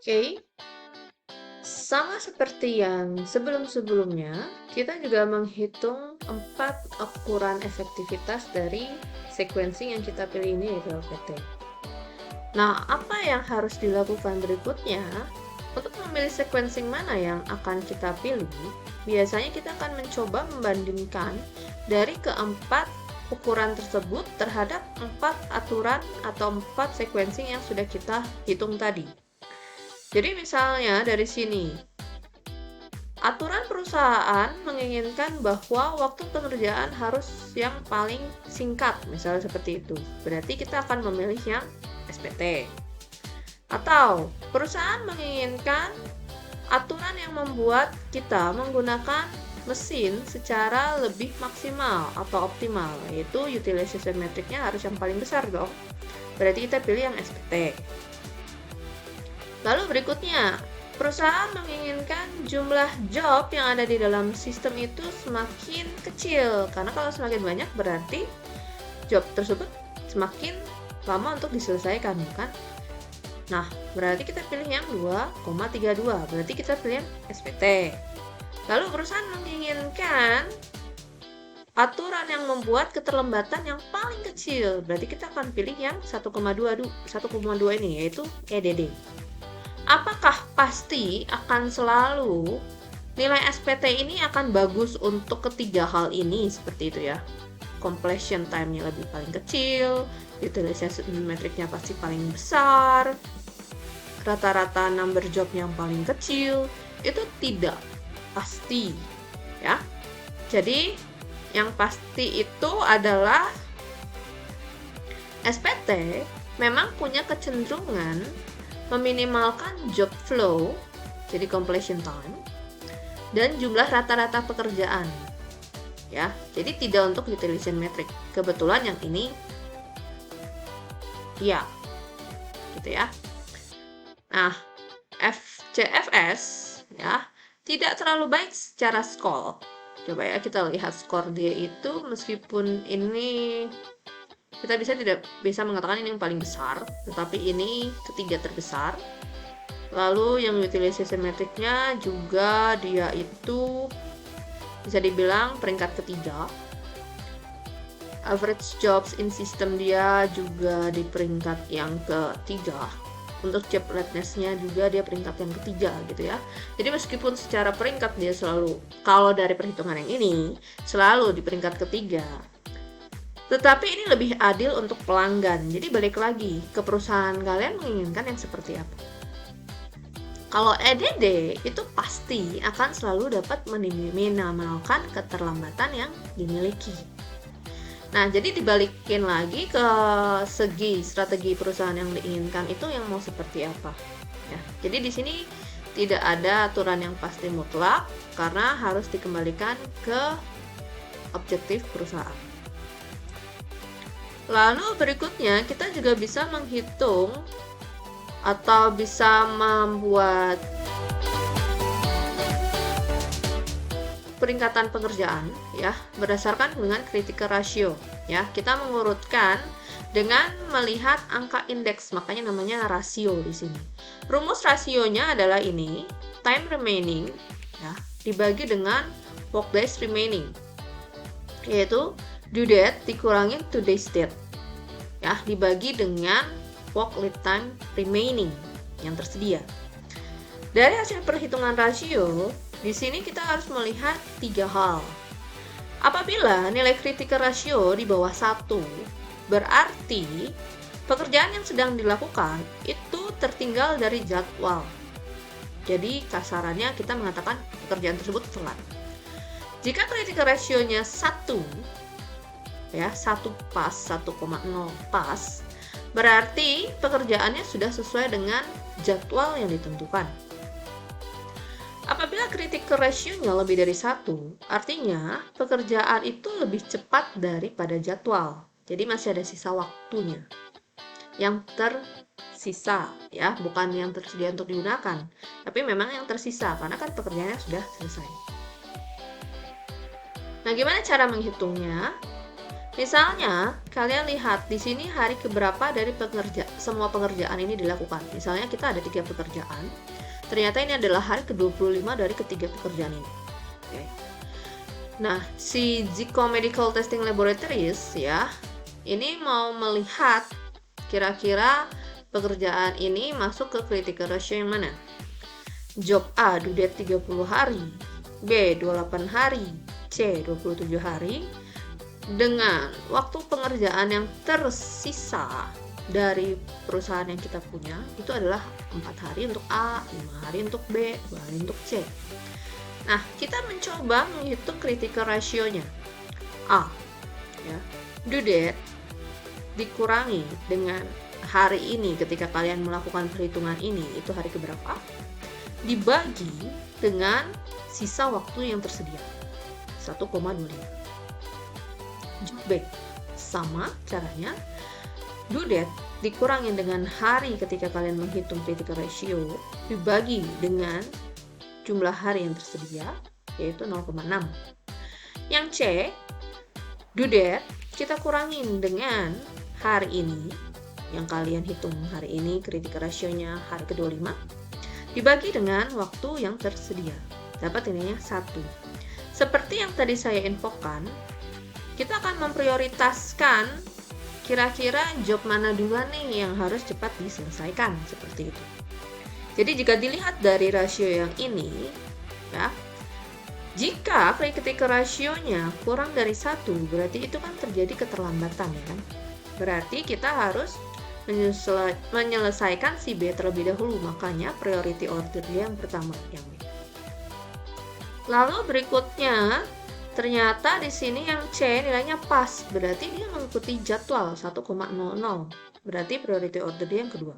Oke, sama seperti yang sebelum-sebelumnya, kita juga menghitung 4 ukuran efektivitas dari sequencing yang kita pilih ini yaitu LPT. Nah, apa yang harus dilakukan berikutnya? Untuk memilih sequencing mana yang akan kita pilih, biasanya kita akan mencoba membandingkan dari keempat ukuran tersebut terhadap 4 aturan atau 4 sequencing yang sudah kita hitung tadi. Jadi misalnya dari sini, aturan perusahaan menginginkan bahwa waktu pengerjaan harus yang paling singkat, misalnya seperti itu. Berarti kita akan memilih yang SPT. Atau perusahaan menginginkan aturan yang membuat kita menggunakan mesin secara lebih maksimal atau optimal, yaitu utilization metricnya harus yang paling besar dong. Berarti kita pilih yang SPT. Lalu berikutnya, perusahaan menginginkan jumlah job yang ada di dalam sistem itu semakin kecil, karena kalau semakin banyak berarti job tersebut semakin lama untuk diselesaikan, bukan? Nah, berarti kita pilih yang 2,32, berarti kita pilih yang SPT. Lalu perusahaan menginginkan aturan yang membuat keterlambatan yang paling kecil, berarti kita akan pilih yang 1,2 ini, yaitu EDD. Apakah pasti akan selalu nilai SPT ini akan bagus untuk ketiga hal ini seperti itu ya? Completion time-nya lebih paling kecil, utilization metricnya pasti paling besar, rata-rata number job yang paling kecil, itu tidak pasti ya. Jadi yang pasti itu adalah SPT memang punya kecenderungan meminimalkan job flow, jadi completion time, dan jumlah rata-rata pekerjaan. Ya, jadi tidak untuk utilization metric. Kebetulan yang ini ya, gitu ya. Nah, FCFS ya, tidak terlalu baik secara skor. Coba ya kita lihat skor dia itu, meskipun ini kita tidak bisa mengatakan ini yang paling besar, tetapi ini ketiga terbesar. Lalu yang utilization metricnya juga dia itu bisa dibilang peringkat ketiga. Average jobs in system dia juga di peringkat yang ketiga. Untuk job readiness-nya juga dia peringkat yang ketiga gitu ya. Jadi meskipun secara peringkat dia selalu, kalau dari perhitungan yang ini, selalu di peringkat ketiga, tetapi ini lebih adil untuk pelanggan. Jadi balik lagi ke perusahaan kalian menginginkan yang seperti apa. Kalau EDD itu pasti akan selalu dapat meminimalkan keterlambatan yang dimiliki. Nah, jadi dibalikin lagi ke segi strategi perusahaan yang diinginkan itu yang mau seperti apa. Ya, jadi di sini tidak ada aturan yang pasti mutlak karena harus dikembalikan ke objektif perusahaan. Lalu berikutnya kita juga bisa menghitung atau bisa membuat peringkatan pengerjaan ya berdasarkan dengan critical ratio ya. Kita mengurutkan dengan melihat angka indeks, makanya namanya rasio di sini. Rumus rasionya adalah ini, time remaining ya dibagi dengan work days remaining, yaitu due date dikurangin today's date ya dibagi dengan work lead time remaining yang tersedia. Dari hasil perhitungan rasio, di sini kita harus melihat 3 hal. Apabila nilai critical ratio di bawah 1, berarti pekerjaan yang sedang dilakukan itu tertinggal dari jadwal. Jadi kasarannya kita mengatakan pekerjaan tersebut telat. Jika critical ratio-nya 1 ya, 1 pas, 1,0 pas, berarti pekerjaannya sudah sesuai dengan jadwal yang ditentukan. Apabila critical ratio-nya lebih dari 1, artinya pekerjaan itu lebih cepat daripada jadwal. Jadi masih ada sisa waktunya yang tersisa ya, bukan yang tersedia untuk digunakan, tapi memang yang tersisa karena kan pekerjaannya sudah selesai. Nah, gimana cara menghitungnya? Misalnya, kalian lihat di sini hari keberapa dari semua pengerjaan ini dilakukan. Misalnya kita ada 3 pekerjaan. Ternyata ini adalah hari ke-25 dari ketiga pekerjaan ini. Oke. Nah, si Zico Medical Testing Laboratories ya, ini mau melihat kira-kira pekerjaan ini masuk ke critical ratio yang mana? Job A due date 30 hari, B 28 hari, C 27 hari. Dengan waktu pengerjaan yang tersisa dari perusahaan yang kita punya itu adalah 4 hari untuk A, 5 hari untuk B, 2 hari untuk C. Nah, kita mencoba menghitung critical ratio-nya. A, ya, due date dikurangi dengan hari ini ketika kalian melakukan perhitungan ini, itu hari keberapa, dibagi dengan sisa waktu yang tersedia, 1,25. B, sama caranya, due date dikurangi dengan hari ketika kalian menghitung critical ratio dibagi dengan jumlah hari yang tersedia, yaitu 0,6. Yang C, due date kita kurangin dengan hari ini yang kalian hitung hari ini, critical ratio-nya hari ke-25 dibagi dengan waktu yang tersedia, dapat nilainya 1. Seperti yang tadi saya infokan, kita akan memprioritaskan kira-kira job mana duluan nih yang harus cepat diselesaikan, seperti itu. Jadi jika dilihat dari rasio yang ini, ya, jika critical ratio-nya kurang dari 1, berarti itu kan terjadi keterlambatan, ya kan? Berarti kita harus menyelesaikan si B terlebih dahulu, makanya priority order dia yang pertama, yang B. Lalu berikutnya, ternyata di sini yang C nilainya pas, berarti dia mengikuti jadwal 1,00. Berarti priority order dia yang kedua.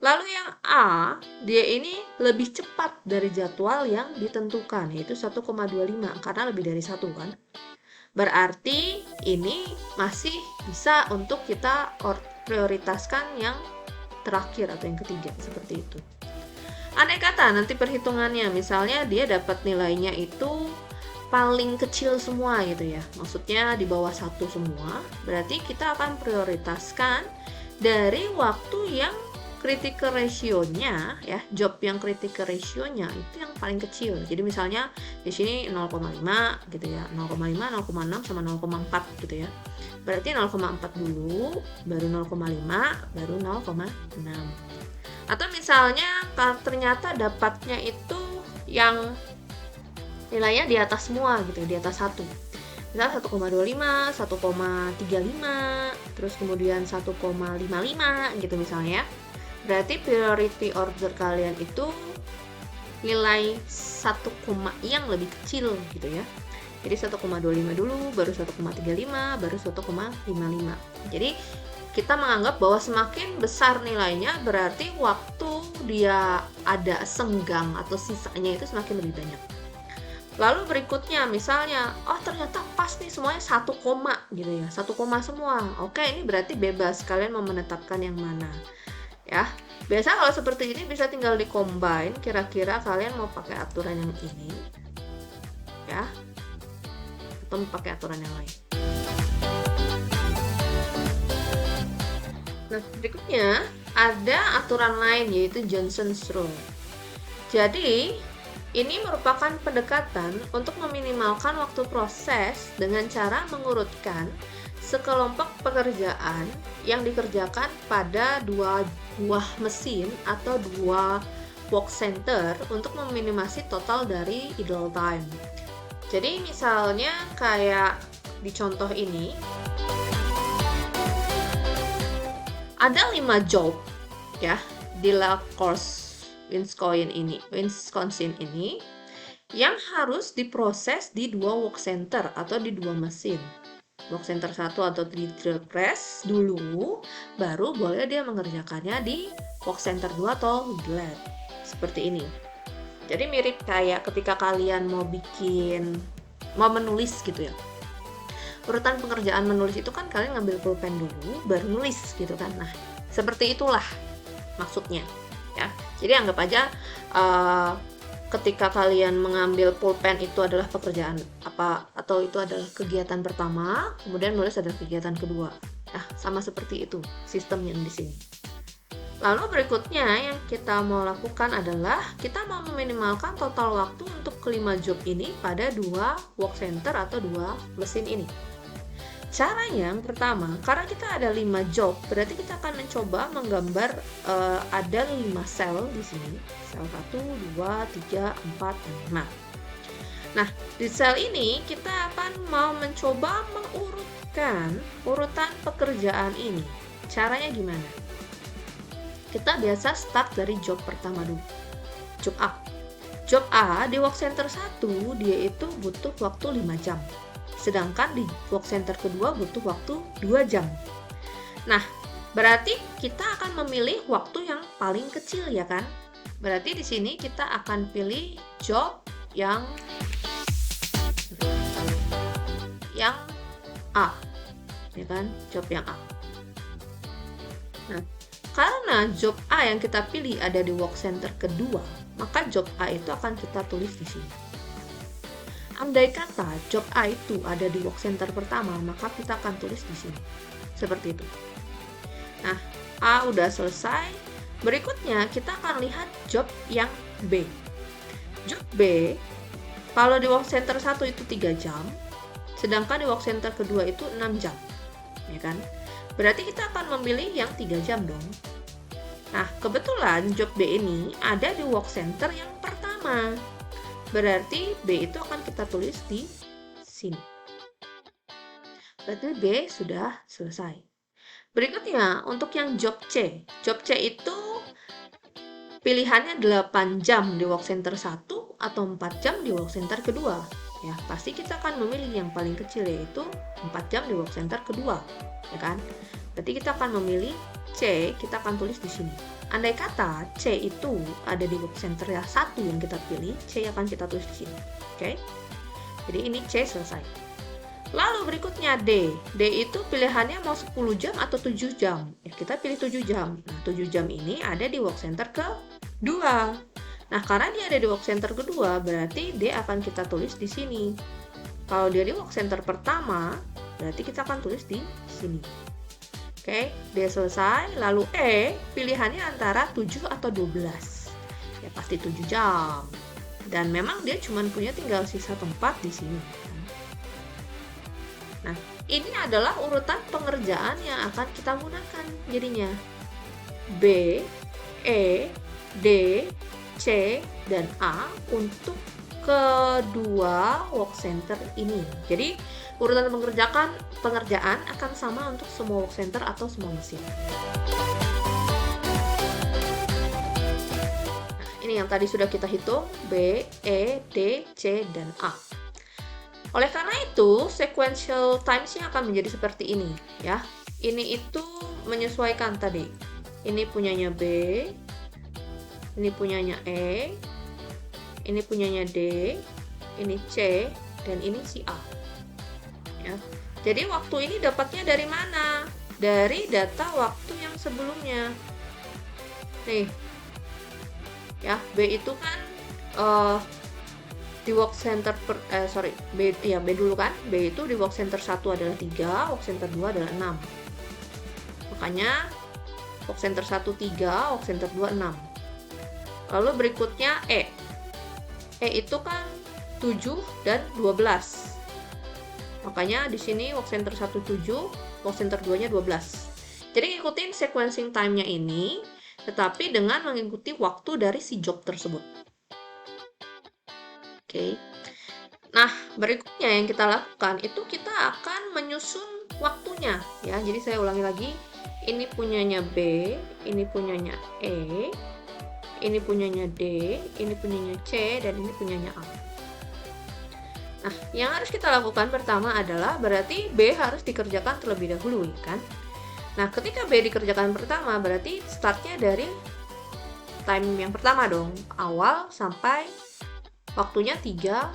Lalu yang A, dia ini lebih cepat dari jadwal yang ditentukan, yaitu 1,25 karena lebih dari 1 kan. Berarti ini masih bisa untuk kita prioritaskan yang terakhir atau yang ketiga, seperti itu. Andai kata nanti perhitungannya, misalnya dia dapat nilainya itu paling kecil semua gitu ya, maksudnya di bawah 1 semua, berarti kita akan prioritaskan dari waktu yang critical ratio-nya ya, job yang critical ratio-nya itu yang paling kecil. Jadi misalnya di sini 0,5 gitu ya, 0,5, 0,6 sama 0,4 gitu ya. Berarti 0,4 dulu, baru 0,5, baru 0,6. Atau misalnya ternyata dapatnya itu yang nilainya di atas semua gitu, di atas 1. Misal 1,25, 1,35, terus kemudian 1,55 gitu misalnya. Berarti priority order kalian itu nilai 1, yang lebih kecil gitu ya. Jadi 1,25 dulu, baru 1,35, baru 1,55. Jadi kita menganggap bahwa semakin besar nilainya berarti waktu dia ada senggang atau sisanya itu semakin lebih banyak. Lalu berikutnya misalnya, oh ternyata pas nih semuanya 1, gitu ya, 1, semua. Oke, ini berarti bebas kalian mau menetapkan yang mana. Ya, biasa kalau seperti ini bisa tinggal di combine, kira-kira kalian mau pakai aturan yang ini, ya, atau mau pakai aturan yang lain. Nah, berikutnya ada aturan lain yaitu Johnson's Rule. Jadi ini merupakan pendekatan untuk meminimalkan waktu proses dengan cara mengurutkan sekelompok pekerjaan yang dikerjakan pada 2 buah mesin atau 2 work center untuk meminimasi total dari idle time. Jadi misalnya kayak di contoh ini ada 5 job ya di La Crosse Wisconsin ini yang harus diproses di 2 work center atau di 2 mesin. Work center 1 atau di drill press dulu, baru boleh dia mengerjakannya di work center 2 atau di lab. Seperti ini. Jadi mirip kayak ketika kalian mau menulis gitu ya. Urutan pengerjaan menulis itu kan kalian ngambil pulpen dulu, baru nulis gitu kan. Nah, seperti itulah maksudnya. Ya, jadi anggap aja ketika kalian mengambil pulpen itu adalah pekerjaan apa, atau itu adalah kegiatan pertama, kemudian nulis adalah kegiatan kedua. Nah, sama seperti itu sistemnya di sini. Lalu berikutnya yang kita mau lakukan adalah kita mau meminimalkan total waktu untuk kelima job ini pada dua work center atau dua mesin ini. Caranya yang pertama, karena kita ada 5 job, berarti kita akan mencoba menggambar ada 5 sel di sini. Sel 1, 2, 3, 4, dan 5. Nah, di sel ini kita akan mau mencoba mengurutkan urutan pekerjaan ini. Caranya gimana? Kita biasa start dari job pertama dulu. Job A. Job A di work center 1 dia itu butuh waktu 5 jam. Sedangkan di work center kedua butuh waktu 2 jam. Nah, berarti kita akan memilih waktu yang paling kecil ya kan? Berarti di sini kita akan pilih job yang A. Ya kan? Job yang A. Nah, karena job A yang kita pilih ada di work center kedua, maka job A itu akan kita tulis di sini. Andai kata job A itu ada di work center pertama, maka kita akan tulis di sini. Seperti itu. Nah, A udah selesai. Berikutnya kita akan lihat job yang B. Job B, kalau di work center 1 itu 3 jam, sedangkan di work center kedua itu 6 jam. Ya kan? Berarti kita akan memilih yang 3 jam dong. Nah, kebetulan job B ini ada di work center yang pertama. Berarti B itu akan kita tulis di sini. Berarti B sudah selesai. Berikutnya, untuk yang job C. Job C itu pilihannya 8 jam di work center 1 atau 4 jam di work center kedua. Ya, pasti kita akan memilih yang paling kecil, yaitu 4 jam di work center kedua. Ya kan? Berarti kita akan memilih C, kita akan tulis di sini. Andai kata C itu ada di work center yang 1 yang kita pilih, C akan kita tulis di sini. Oke? Jadi ini C selesai. Lalu berikutnya D. D itu pilihannya mau 10 jam atau 7 jam. Ya, kita pilih 7 jam. Nah, 7 jam ini ada di work center kedua. Nah, karena dia ada di work center kedua, berarti D akan kita tulis di sini. Kalau dia di work center pertama, berarti kita akan tulis di sini. Oke, D selesai. Lalu E, pilihannya antara 7 atau 12. Ya pasti 7 jam. Dan memang dia cuma punya tinggal sisa tempat di sini. Nah, ini adalah urutan pengerjaan yang akan kita gunakan jadinya. B, E, D, C, dan A untuk kedua work center ini. Jadi urutan pengerjaan akan sama untuk semua work center atau semua mesin. Nah, ini yang tadi sudah kita hitung, B, E, D, C, dan A. Oleh karena itu, sequential times-nya akan menjadi seperti ini, ya. Ini itu menyesuaikan tadi. Ini punyanya B, ini punyanya E, ini punyanya D, ini C, dan ini si A. Ya. Jadi waktu ini dapatnya dari mana? Dari data waktu yang sebelumnya. Nih, ya B itu kan di work center B dulu kan. B itu di work center 1 adalah 3, work center 2 adalah 6. Makanya work center 1 3, work center 2 6. Lalu berikutnya E. E itu kan 7 dan 12. Makanya di sini work center 1 7, work center 2-nya 12. Jadi ikutin sequencing time-nya ini, tetapi dengan mengikuti waktu dari si job tersebut. Oke. Nah, berikutnya yang kita lakukan itu kita akan menyusun waktunya ya. Jadi saya ulangi lagi. Ini punyanya B, ini punyanya E, ini punyanya D, ini punyanya C, dan ini punyanya A. Nah, yang harus kita lakukan pertama adalah berarti B harus dikerjakan terlebih dahulu, kan? Nah, ketika B dikerjakan pertama, berarti startnya dari time yang pertama dong, awal sampai waktunya 3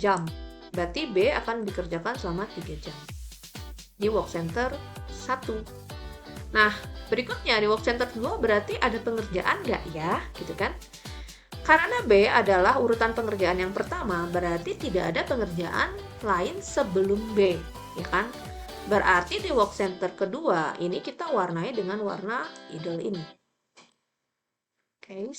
jam. Berarti B akan dikerjakan selama 3 jam di work center 1. Nah, berikutnya di work center 2 berarti ada pengerjaan nggak ya, gitu kan? Karena B adalah urutan pengerjaan yang pertama, berarti tidak ada pengerjaan lain sebelum B, ya kan? Berarti di work center kedua, ini kita warnai dengan warna idle ini. Oke,